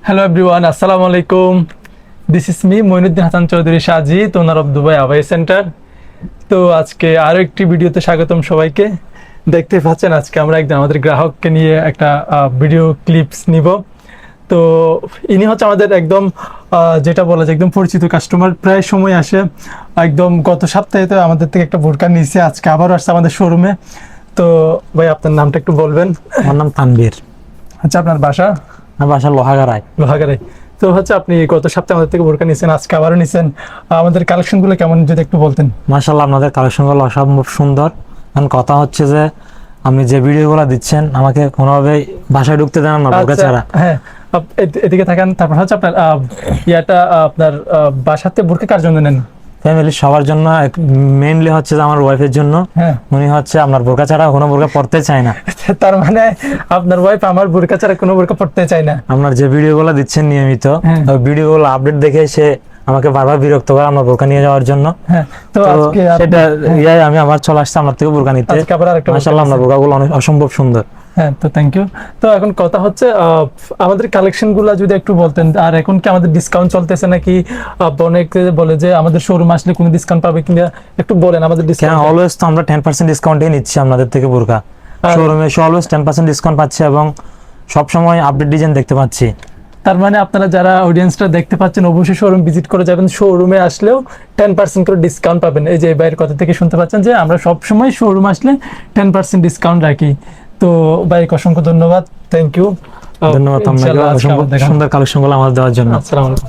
Hello everyone, Assalamu alaikum. This is me, Moinuddin Hasan Chaudhary Shaji, owner of Dubai Abai Center. তো আজকে আরো একটি ভিডিওতে স্বাগতম সবাইকে। দেখতে পাচ্ছেন আজকে আমরা একদম আমাদের গ্রাহককে নিয়ে একটা ভিডিও ক্লিপস নিব। তো ইনি হচ্ছে আমাদের একদম যেটা বলা যায় একদম পরিচিত কাস্টমার, প্রায় সময় আসে। একদম গত সপ্তাহে তো আমাদের থেকে একটা বোরকা নিয়েছে, আজকে আবারও আসছে আমাদের শোরুমে। তো ভাই আপনার নামটা একটু বলবেন? আমার নাম তানভীর। আচ্ছা, আপনার বাসা? আমার বাসা লোহাগাড়ায়। লোহাগাড়ায়। তো হচ্ছে আপনি গত সপ্তাহে আমাদের থেকে বোরকা নিয়েছেন, আজকে আবারও নিয়েছেন। আমাদের কালেকশনগুলো কেমন যদি একটু বলতেন? মাশাআল্লাহ, আপনাদের কালেকশনগুলো অসম্ভব সুন্দর। কারণ কথা হচ্ছে যে আপনি যে ভিডিওগুলো দিচ্ছেন আমাকে কোনোভাবেই বাসায় ঢুকতে দেন না বোরকা ছাড়া। হ্যাঁ, এদিকে থাকেন। তারপর হচ্ছে আপনার ইয়াটা আপনার বাসাতে বোরকা কার জন্য নেন? ফ্যামিলি সবার জন্য, মেইনলি হচ্ছে যে আমার ওয়াইফের জন্য। হ্যাঁ, উনি হচ্ছে আপনার বোরকা ছাড়া কোনো বোরকা পড়তে চায় না। তার মানে আপনার ওয়াইফ আমার বোরকা ছাড়া কোনো বোরকা পড়তে চায় না। আপনার যে ভিডিওগুলো দিচ্ছেন নিয়মিত, হ্যাঁ, ওই ভিডিওগুলো আপডেট দেখে সে আমাকে বারবার বিরক্ত করে আমার বোরকা নিয়ে যাওয়ার জন্য। হ্যাঁ, তো আজকে সেটা আমি আবার চলে আসছি আপনার থেকে বোরকা নিতে। আজকে আবার আরেকটা মাশাআল্লাহ, আপনার বোরকাগুলো অসম্ভব সুন্দর। হ্যাঁ, তো থ্যাংক ইউ। তো এখন কথা হচ্ছে আমাদের কালেকশন গুলা যদি একটু বলতেন, আর এখন কি আমাদের ডিসকাউন্ট চলতেছে নাকি? অনেকে বলে যে আমাদের শোরুম আসলে কোনো ডিসকাউন্ট পাবে কিনা, একটু বলেন আমাদের ডিসকাউন্ট। অলওয়েজ তো আমরা 10% ডিসকাউন্টই নিচ্ছি আপনাদের থেকে বোরকা। শোরুমে অলওয়েজ 10% ডিসকাউন্ট পাচ্ছি এবং সবসময় আপডেট ডিজাইন দেখতে পাচ্ছি। তার মানে আপনারা যারা অডিয়েন্সটা দেখতে পাচ্ছেন অবশ্যই শোরুম ভিজিট করে যাবেন। শোরুমে আসলেও 10% করে ডিসকাউন্ট পাবেন। এই যে বাইরের কথা থেকে শুনতে পাচ্ছেন যে আমরা সবসময় শোরুম আসলে 10% ডিসকাউন্ট রাখি। তো ভাইকে অসংখ্য ধন্যবাদ, থ্যাংক ইউ। ধন্যবাদ আপনাকে সুন্দর কালেকশনগুলো আমাদের দেওয়ার জন্য। আসসালামু আলাইকুম।